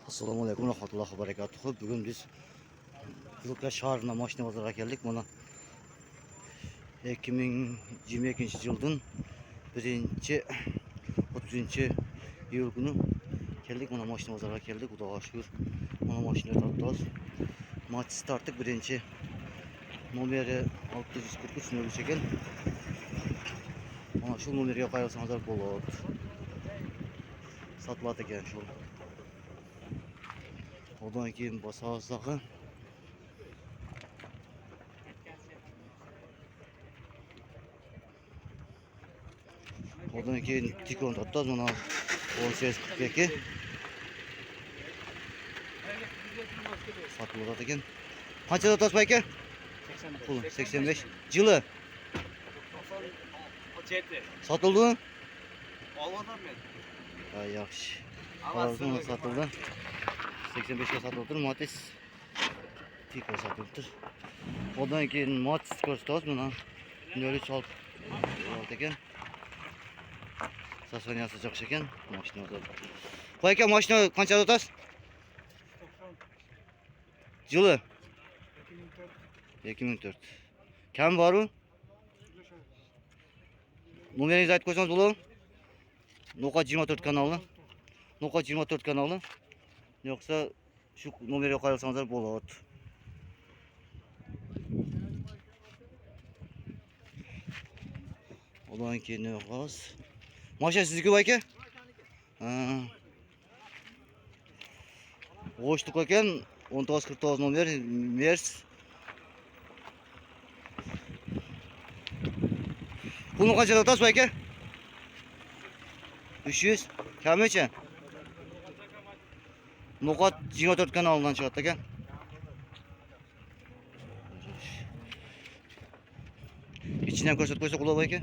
Assalomu alaykum rahmatullohi va barakatuh. Bugun biz Qizilka shahrına mashina bozoriga keldik. Mana 2022-yilning 30-iyul kuni keldik. Mana mashina bozoriga keldik. Xudoga shukr. Mana mashinalar tortamiz. Matiz tartib birinchi nomeri 643 ekan. Mana shu nomerga qo'ysangiz bo'ladi. Sotiladi ekan shu. Odan keyin bosasaqı. Odan keyin Tikon tortamiz. Mana 1842. Satıladi ekan. Qancha tortasiz aka? 85. 85. Yılı. 97. Satıldımı? Almadım ben. Ha, yaxşı. Aldım, satıldı. 85'e satıldı. Matiz Tikon satıldı. Odan keyin Matiz ko'rsatamiz. Mana 03 olti ekan. Sasoniyasi yaxshi ekan. Mashina o'tadi. Qo'y aka, mashina qancha o'tasiz? 90. Yılı 2004. 2004. Kam var mı? Numarayınızı aytib qo'ysangiz bo'ladi. Noqat 24 kanalı. Noqat 24 kanalı. Yoksa şu numaraya qo'ysangiz bo'ladi. Odan keyin nima qilamiz? Mashina sizniki aka? Ha. G'o'shtiq ekan 1949 nomer Mers. Bunu qancha sotasiz aka? 300. Kamecha? Noqat 24 kanaldan chiqadi ekan. İçini ham ko'rsatib qo'ysa bo'ladi aka.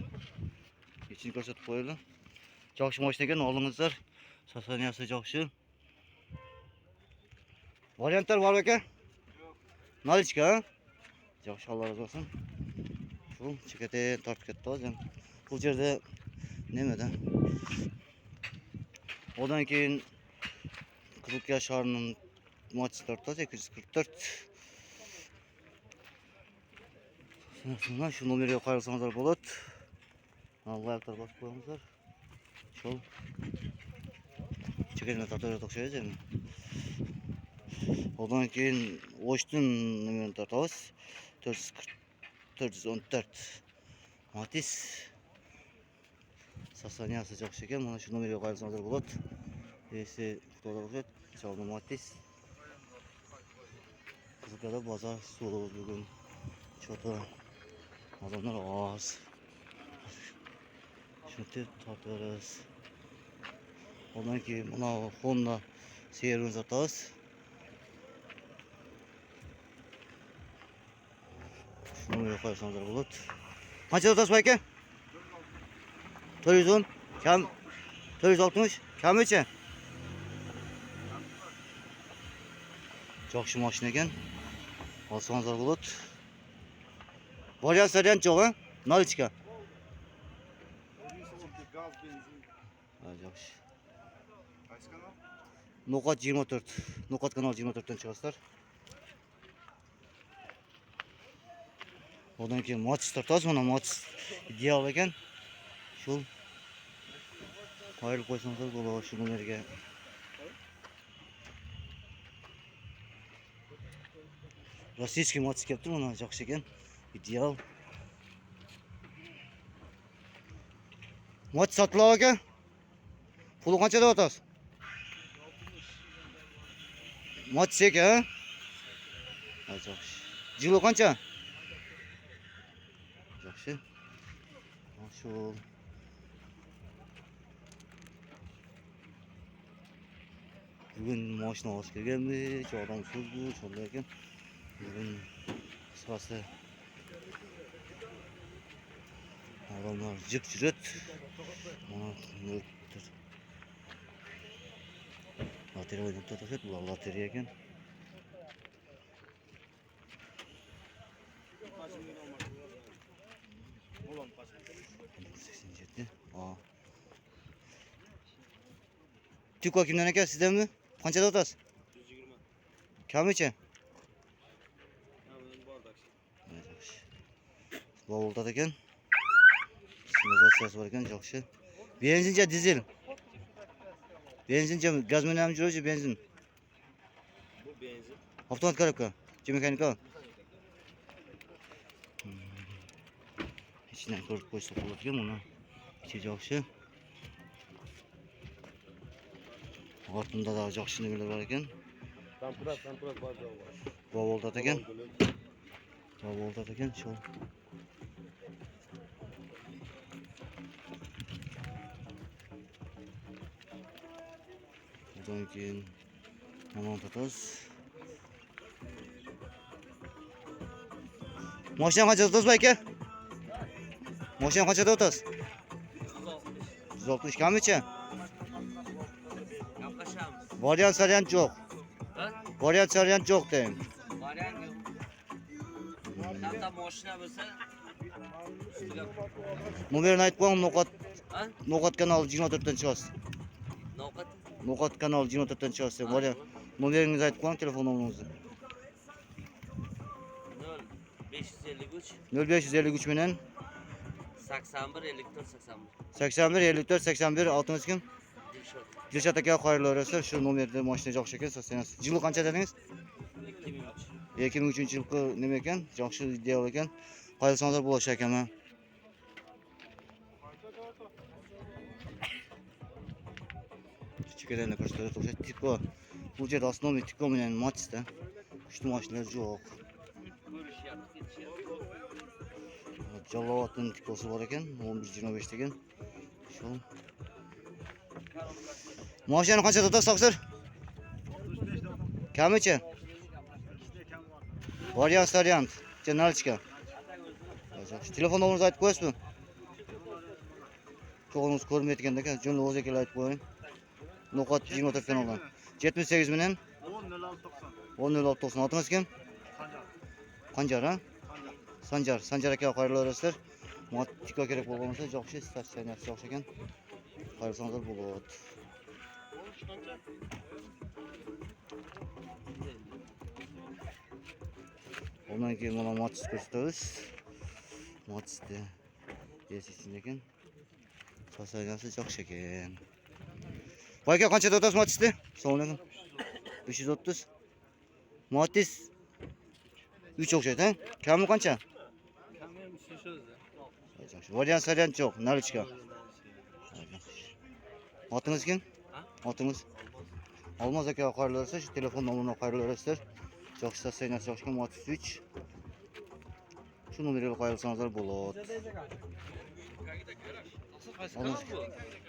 İçini ko'rsatib qo'yildi. Yaxshi mashina ekan, oldingizlar. Sasoniyasi yaxshi. Variantlar var aka? Yok. Nalichka, ha? Yaxshi, Alloh razı olsun. Şu chekate tortib ketdi hozir. Bu yerda nimada? Odan keyin Qizilka shahrining Matiz tortadi 244. Mana shu nomerga qo'ysangiz bo'ladi. Alloh aytar bosib qo'yingizlar. Shu chekatini tortib o'xshaydi. Odan keyin O'shtin nomerini tortamiz. 414. Matiz. Sasoniyasi yaxshi ekan. Mana shu nomerga qo'ysangiz bo'ladi. Esi Xudoga o'xshaydi. Chavni Matiz. Qizilkada bozor suv bugun cho'ta odamlar oz. Shuni tortamiz. Ondan keyin mana Honda Sierra'ni sotamiz. Shuni qo'ysangiz bo'ladi. Qancha sotasiz aka? 410. Kam 460. Kamicha? Yaxshi mashina ekan. Olsangiz bo'ladi. Variant variant yo'q, ha? Nalichka. Gaz, benzin. Ha, yaxshi. Qaysi kanal? Noqat 24. Noqat kanal 24 dan chiqasizlar. Odan keyin Matiz tortamiz. Mana Matiz ideal ekan. Shu qo'yib qo'ysangiz bo'ladi shu nomerga. Rossiyskiy Matiz kelibdi, mana yaxshi ekan. Ideal. Matiz sotiladi aka? Puli qancha deb otasiz? Matiz aka, ha? Ha, yaxshi. Yili qancha? Yaxshi. Shu bugun mashina olib kelganmi? Odam so'zbu, shunday ekan. Bugun qisqasi odamlar jip-jirit. Mana loteriya o'ynab turibdi, bu loteriya ekan. Ulan 87. Tiko kimdan aka, sizdanmi? Qanchada o'tasiz? Kamichi? Bovulda ekan. Signalizatsiyasi bor ekan, yaxshi. Benzincha, dizel. Benzincha, gaz bilan ham yuruvchi benzin. Bu benzin. Avtomat коробка. Mexanikal. İçinden ko'rib qo'ysa bo'ladi ekan buni. İçi yaxshi. Ortunda da yaxshi nimalar bor ekan. Samprat bor joyi bor. Bovulda ekan. Bovulda ekan, shu. Bundan keyin aman tataz. Mashina qanchada o'tasiz aka? Mashina qanchada o'tasiz? 160 kamichi? Yaklaşamız. Variant yo'q. Ha? Variant yo'q deyim. Variant yok. Hatta moşina bo'lsa ustiga. Numerini aytib qo'ying, Ha? No'qat kanal 24dan chiqasiz. Noqat. No'qat kanal 24dan chiqasiz. Variant. Numeringizni aytib qo'ying, telefon nomeringizni. 0553 0553 bilan 81 54 81. 81 54 81 altınız kim? Dilshod. Dilshod aka xayrli olsun. Şu nomerde mashina yaxshi ekan, sotsangiz. Yili qancha dedingiz? 2003. 2003 yilgi nima ekan? Yaxshi ideal ekan. Qayersangiz bo'lish ekanman. Kichiklarni ko'rsatib o'xshaydi. Tiko. Bu yerda основной Tiko bilan Matizda. Kuchli mashinalar yo'q. Ko'rish yapti, ketishyapti. Jallovatning Tikosi bor ekan, 1125 degan. Shu. Mashina qancha tutasiz, doktor? 35 dan. Kamichi? Variant. Cenalchka. Telefon nomeringizni aytib qo'yasizmi? To'g'ringiz ko'rmayotganda ekan, jo'nli o'zi kelib aytib qo'ying. No'qat 24 kanaldan. 78 bilan 100690. Otimiz kim? Qanjar, ha? Sanjar aka xayrli olasizlar. Tiko kerak bo'lgan bo'lsa, yaxshi statsiyasi yaxshi ekan. Xayrsangiz bo'ladi. Ondan keyin mana Matiz ko'rsatamiz. Matizda yesisin ekan. Tasargasi yaxshi ekan. Voy aka, qanchada o'tasiz Matizda? Assalomu alaykum. 530. Matiz 3 o'xshaydi, ha? Kami qancha? Kamera shushuzda. Variant yo'q, nalichka. Otingiz kim? Ha? Otingiz? Olmaz aka xayrli olsun. Shu telefon nomerini xayrli olasizlar. Yaxshi tasargasi yaxshi ekan, Matiz 3. Şu numarayla qayrilsanızlar bo'ladi.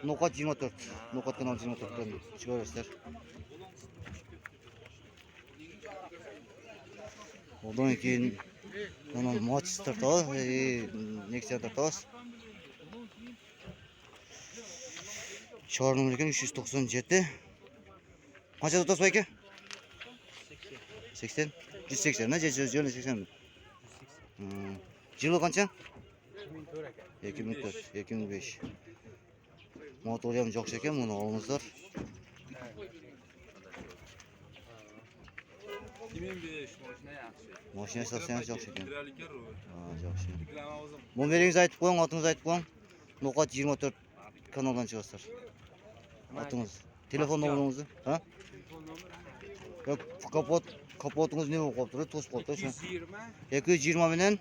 No'qat 24. No'qat kanal 24dan chiqarasizlar. Ondan keyin mana Matiz tortamiz, Nexia tortamiz. Chor numeri 397. Qancha tutasiz aka? 80. 180 na, 180 mi? Yılı qancha? 2004, 2005. Motor ham yaxshi ekan, buni olingizlar. 2005 mashina yaxshi. Mashina sotsangiz yaxshi ekan. Ha, yaxshi. Reklama o'zim. Nomeringizni aytib qo'ying, otingizni aytib qo'ying. No'qat 24 kanaldan chiqasizlar. Otingiz, telefon nomeringizni, ha? Yo'q, kapotingiz nima bo'lib qolibdi? To'sib qolibdi shu. 220 bilan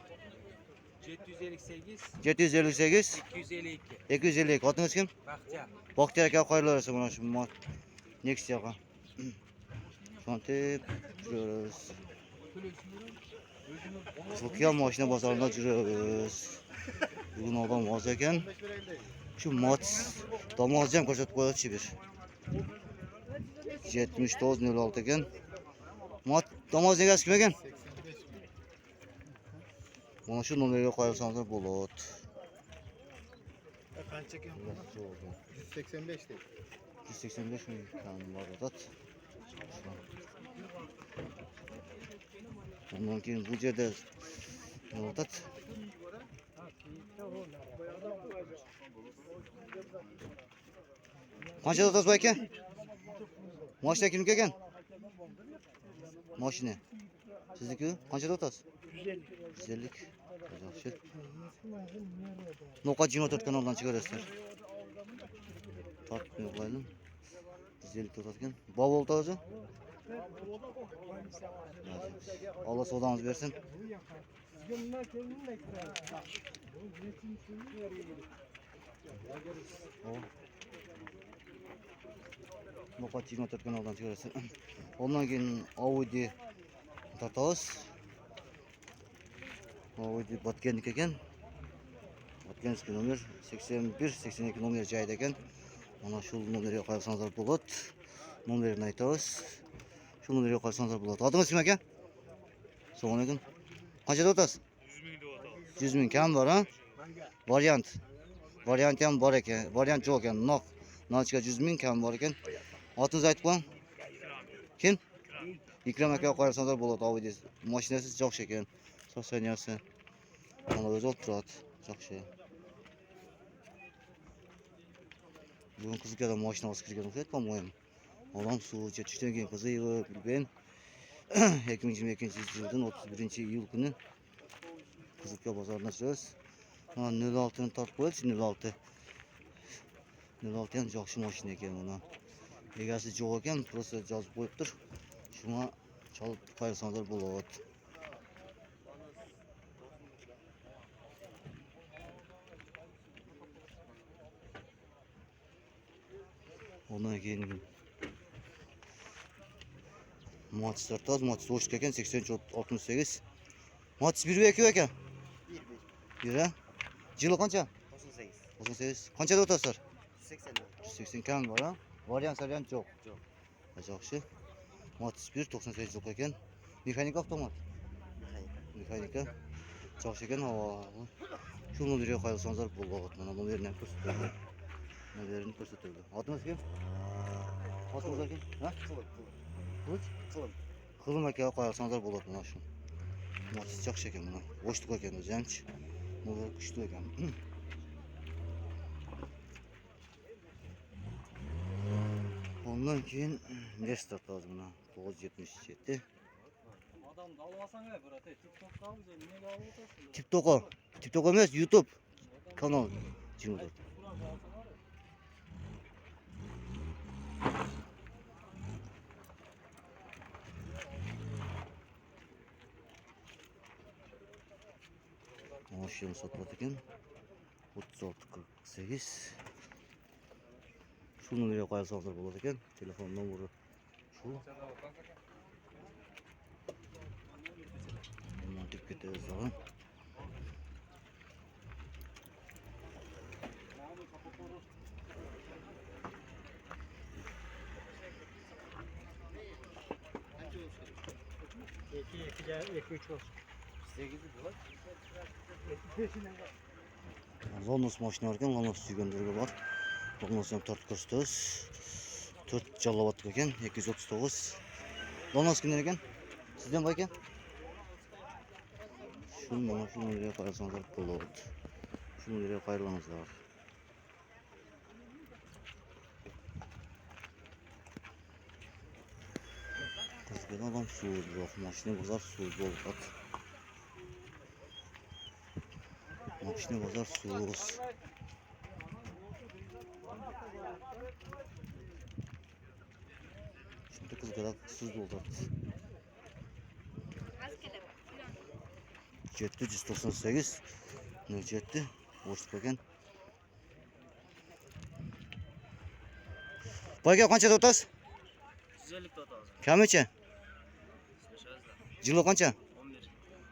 758 758 252. 252. Otingiz kim? Baxtiyor. Baxtiyor aka xayrli olsun mana shu Nexia'ga. Shontib yuramiz. So'kiyan mashina bozorida yuramiz. Bugun odam oz ekan. Shu Matiz damozni ham ko'rsatib qo'yadi bir. 7906 ekan. Damozni egasi kim ekan? Mana shu nomerga qo'ysangiz bo'ladi. Qancha ekan? 185 deydi. 185 ming kan bor edi. Ondan keyin bu yerda nima o'tadi? Qancha o'tasiz aka? Mashina kimniki ekan? Mashina. Sizniki qanchada o'tasiz? 150. 150. Yaxshi. Noqat 24 kanaldan chiqarasizlar. Tortib qo'ydim. 150 o'tadigan. Bol bo'ldi o'zi. Allah savdangiz bersin. Noqat 24 kanaldan chiqarasizlar. Ondan keyin Audi tortamiz. Audi Botkenlik ekan. Botkenskiy nomer 81 82 nomer joyida ekan. Mana shu nomerga qo'ysangiz bo'ladi. Nomerini aytamiz. Shu nomerga qo'ysangiz bo'ladi. Adingiz kim aka? Assalomu alaykum. Qanchada o'tasiz? 100 ming kam bor, ha? Variant. Variant ham bor ekan. Variant yo'q ekan. Nochga 100 ming kam bor ekan. Otingizni aytib qo'ying. Kim? Ikrom aka qo'ysangiz bo'ladi. Audi mashinasi yaxshi ekan. So'saniyasi. Mana o'zi olib turadi. Yaxshi. Bugun qizga da mashina olib kirgan o'xshaydi, по-моему. Odam suv tushdan keyin qizi yig'ib yurgan. 2022 yilning 31 iyul kuni Qizilka bozoridan chiqamiz. 06 ni tortib qo'ydik, 06. 06 ham yaxshi mashina ekan buni. Egasi yo'q ekan, просто yozib qo'yibdir. Shuna chalib qo'ysangiz bo'ladi. Ondan keyin Matiz tortamiz. Matiz o'shib ekan 8368. Matiz 1 yo'q ekan. 1. Yili qancha? 98. 98. Qanchada o'tasizlar? 180. 180 kam bor, ha? Variant yo'q. Yaxshi. Matiz 1 98 yo'q ekan. Mexanik avtomat. Mexanika. Yaxshi ekan, havo. Shu nomerga qo'ysangiz bo'ladi. Mana nomerini ko'rsatadi. Nomerini ko'rsatadi. Otingiz kim? Otingiz kim? Ha? Qilin aka qo'ysangiz bo'ladi mana shu. Matiz yaxshi ekan mana. Bo'shliq ekan o'zi hamchi. Nomer kuchli ekan. Ondan keyin Nestor tortamiz mana 977. Adamni olib olsang-a, birata TikTok'ga o'zi nimaga olib o'tasizlar? TikTok emas, YouTube kanal. Jimdir. Mashina sotiladi ekan. 3648. Shu nomerga qo'ysangiz bo'ladi ekan. Telefon nomeri shu. Bundan deb ketamiz ha. Lonos mashina ekan, Lonos suyganlarga bor. Lonos ham tortib ko'rsatamiz. 4 jallovat ekan, 239. Lonos kimdan ekan? Sizdan bor ekan? Mana shu yerga qo'ysangiz bo'ladi. Shu yerga qo'yinglar. Qizga odam suv yo'q, mashina bozor suv bo'ladi. Mashina bozor suv. Şimdi kızgara suv bo'ladi. 798 07 boşluk ekan. Boyga qancha o'tasiz? 150 ta o'tasiz. Kamicha? Yili qancha?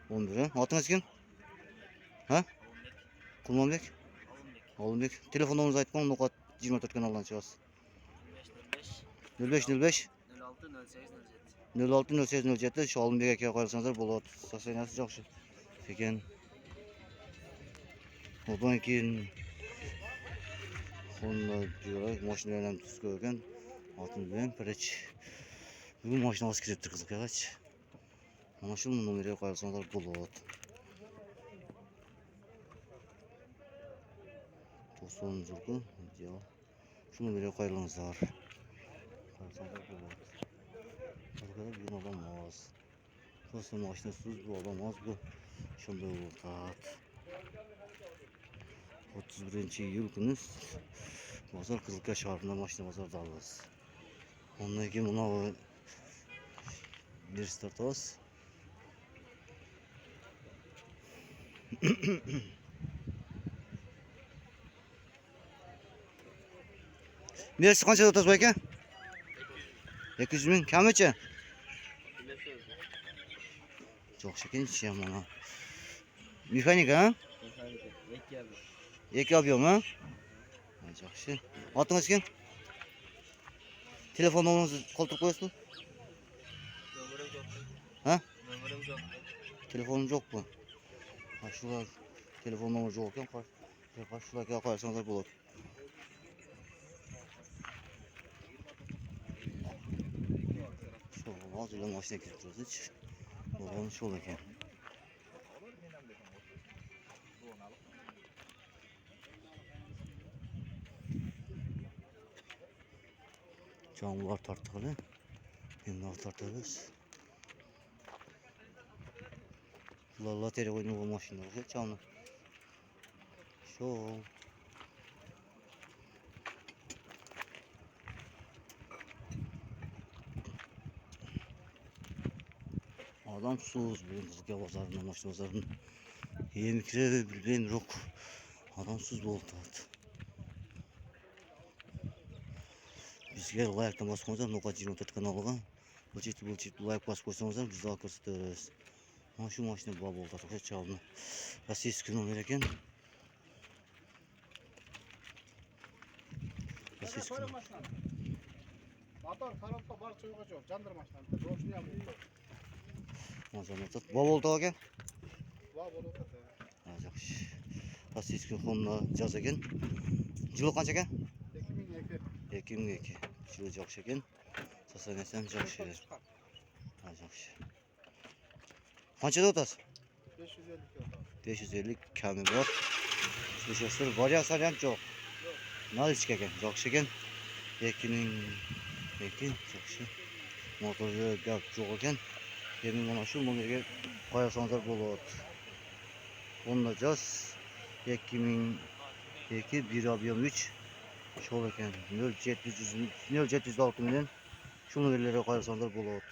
11. 11. Otingiz kim? Ha? Qulmonbek? Olinbek. Telefon nomeringizni aytib qo'ying, Noqat 24 kanaldan chiqasiz. 0505 06 08 07 shu Olinbek aka qo'ysangiz bo'ladi. So'saniyasi yaxshi ekan. Ondan keyin Honda jo'rak mashinalar ham tuz ko'rgan. Oltin bilan pirich. Bugun mashina olib kiribdi qiziqarach. Mana shu nomerga qo'ysangiz bo'ladi. 90 zurku ideal. Shu nomerga qo'yinglar. Qo'ysangiz bo'ladi. Hozir bir odam oz. Burası maşinasız bu olamaz bu. Şunda ortat. 31-iyul günü Bazar Kızılkaya şehrinde maşina bazardayız. Ondan keyin buna bir startimiz. Neresi qancha o'tasiz bu aka? 200 ming kamichi? Çok şekinchi ham mana. Mexanik ha? Iki yapıyorum ha? Yaxshi. Otingiz kim? Telefon numarangizni qoldirib qo'yasizmi? Ha? Telefonum yo'q bu. Ha shular telefon nomeri yo'q ekan. Shularga qo'ysangiz bo'ladi. Hozir mashina keltirdik. Bo'lgan shu ekan. Camlar tarttıqlı. Endi tartamiz. Lotereya o'ynagan mashina o'sha camni. Shu Adamsız bu Kızılkaya bozarında maşina bozarında. Yemikre bilgim yok. Adamsız bu oldu. Bizge like'dan basıp koysanız Nokat 24 kanalıga. Bu çeşit like basıp koysanız biz daha ko'rsatamiz. Mana shu mashina bor bo'ldi. O'sha chalni. Rossiyskiy nomer ekan. Rossiyskiy. Motor tarafta barcha yo'qacha, jandir mashinasi. Ro'shni ham yo'q. Mazamata. Bor bo'ldi aka. Va bo'ladi. Ha, yaxshi. Rossiyskiy Honda jaz ekan. Jilo qancha ekan? 2002. 2002. Jilo yaxshi ekan. Sasanasam yaxshi. Ha, yaxshi. Qanchada o'tasiz? 550 km. 550 kami bor. Speciallar variatsiya ham yo'q. Nalichka ekan, yaxshi ekan. 2002 yaxshi. Motorga gap yo'q ekan. Endi mana shu modelga qo'yasanizlar bo'ladi. Honda Jazz 2002 1.3 şol ekan. 0706 million shu modellarga qo'yasanizlar bo'ladi.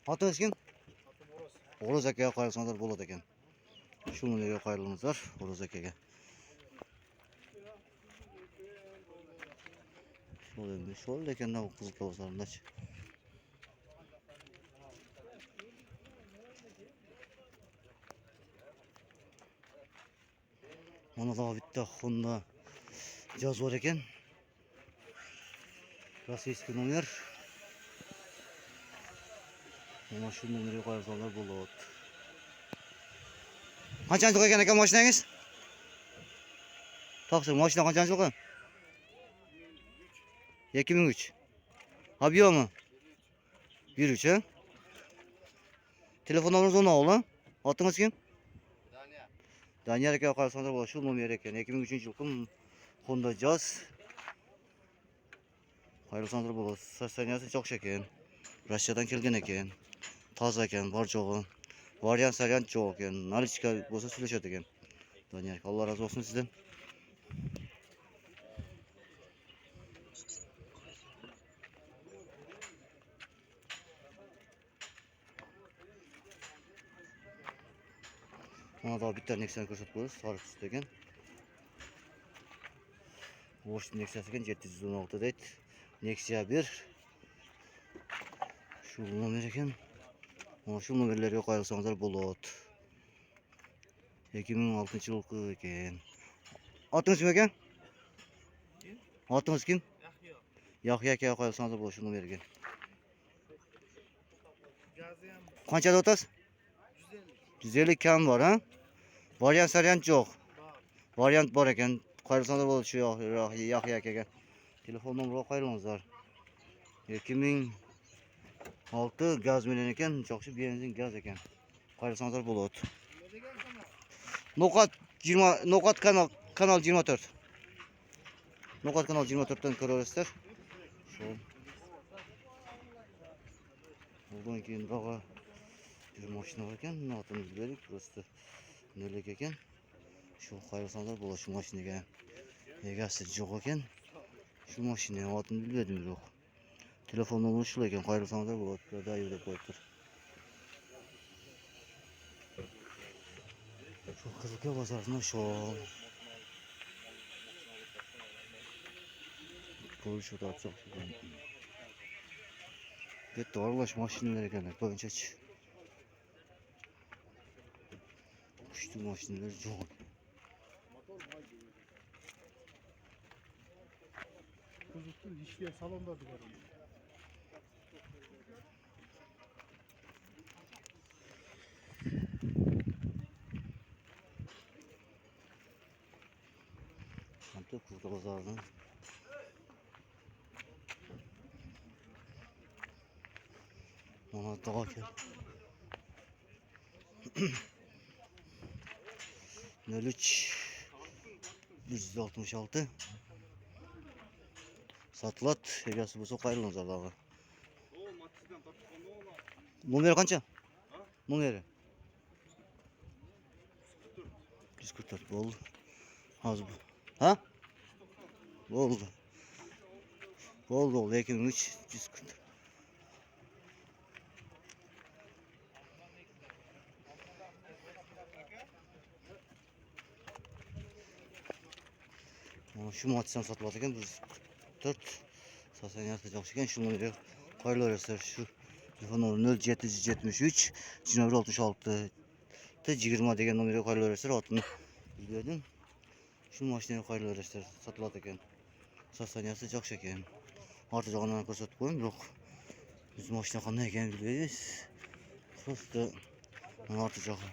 Xotingiz kim? O'roz akaga qo'yasanizlar bo'ladi ekan. Shu modelga qo'yilingizlar O'roz akaga. Şol ekanda bu Kızılkaya bozarındachi. Mana da bitta Honda Jazz bor ekan. Rossiyskiy nomer. Mana shu nomerga qo'ysangiz bo'ladi. Qanchalik ekan aka mashinangiz? Taqsir mashina qanchalik ekan? 2003. Объемы? 1.3 ha? Telefon nomeringiz o'rnab oling. Otingiz kim? Daniel aka qo'ysangiz bo'ladi. Shu nomer ekan. 2003-yil Honda Jazz. Qo'ysangiz bo'ladi. Sostaniyasi yaxshi ekan. Rossiyadan kelgan ekan. Toza ekan, bor jo'g'i. Variant yo'q ekan. Nalichka bo'lsa söylashadi ekan. Daniel aka, Alloh razı olsun sizdan. Mana da bitta Nexa'ni ko'rsatib qo'yamiz. Sariq tusda ekan. Bosh Nexa'si ekan 716 deydi. Nexia 1. Shu nomer ekan. Mana shu nomerlarga qo'ysangiz bo'ladi. 2006-yil ekan. Otingiz kim ekan? Otingiz kim? Yahyo aka qo'ysangiz bo'ladi shu nomerga. Qanchada o'tasiz? 150 kam bor ha? Variant yo'q. Variant bor ekan. Qo'ysangiz bo'ladi shu Yahyo akaga. Telefon nomeri qo'yingizlar. 2006 gaz bilan ekan, yaxshi benzin gaz ekan. Qo'ysangiz bo'ladi. Nokat kanal 24. Nokat kanal 24'dan ko'rasizlar. Shu. Bundan keyin dağı Bir maşina var ekan, atını bilmedik. Prosta nölek ekan. Şu qayırsanlar bola şu maşinaga egasi yo'q ekan. Şu maşinaning atını bilmedim yo'q. Telefon nomeri shu ekan, qayırsanlar bo'ladi. Burada yurib qo'yibdir. Şu Kızılköy bozorida şu ko'rish o'tadi. Bu yerda aralash mashinalar ekan, ko'pincha. Kuchli mashinalar yo'q. Kuzuktur hiçbir salonda duvar. Hamda Kızılköy bozorida mana dağa kel. 03 166 satılat egasi bo'lsa qayrilingizlar dağı. Numeri qancha? Numeri 144 bo'ldi. Hozir bu. Ha? Bo'ldi. Bo'ldi, 2003 144. Şu maçtan satılacak ekan 4 sasan yatacak ekan şunları qaylarasizlar şu telefon nomeri 0773 2166 20 degan nomerga qaylarasizlar otini bildim. Şu maşinani qaylarasizlar satıladi ekan. Sasaniyasi yaxshi ekan. Orta jog'ini ko'rsatib qo'yim, yo'q. Biz mashina qanday ekan bilmaymiz. Prosta orta jog'i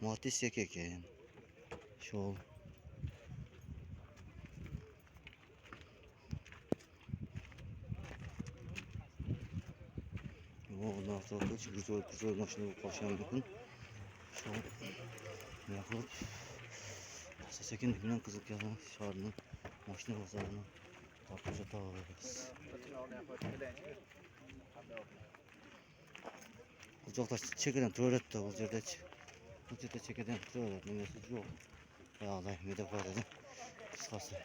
Matiz ekan. Şu ondan sonra güzel maşına başlayan bakın. Şu an yakılıp Sasakin dibinden Kızılköy şehrinin maşına pazarına tartışa tağırırız. Kucakta çekeden tuvalet de bu yerde çekeden tuvalet nemesi yok. Yağday medef var dedim. Kıskası.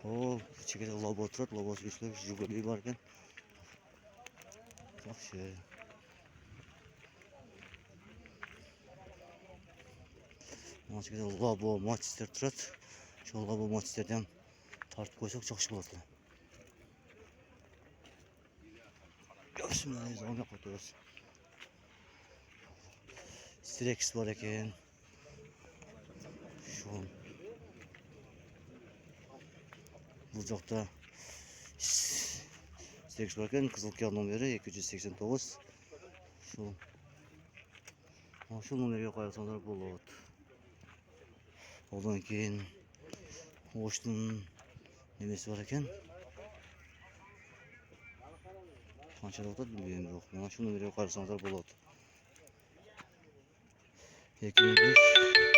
O çekede laboratuvar, laboratuvar işleri juguli varken. Yaxşı. Mana çekede labo Manchester turadi. Şu labo Manchesterdan tartib qo'ysak yaxshi bo'ladi. Bismillah, ona qo'yamiz. Strex var ekan. Şu bu joqda Strex var ekan, Kızılköy nomeri 289. Şu nomerga qo'ysanlar bo'ladi. Ondan keyin Oştun nemesi var ekan. Qancha o'tadi bilmayman, yo'q. Mana shu nomerga qo'ysanlar bo'ladi. 2005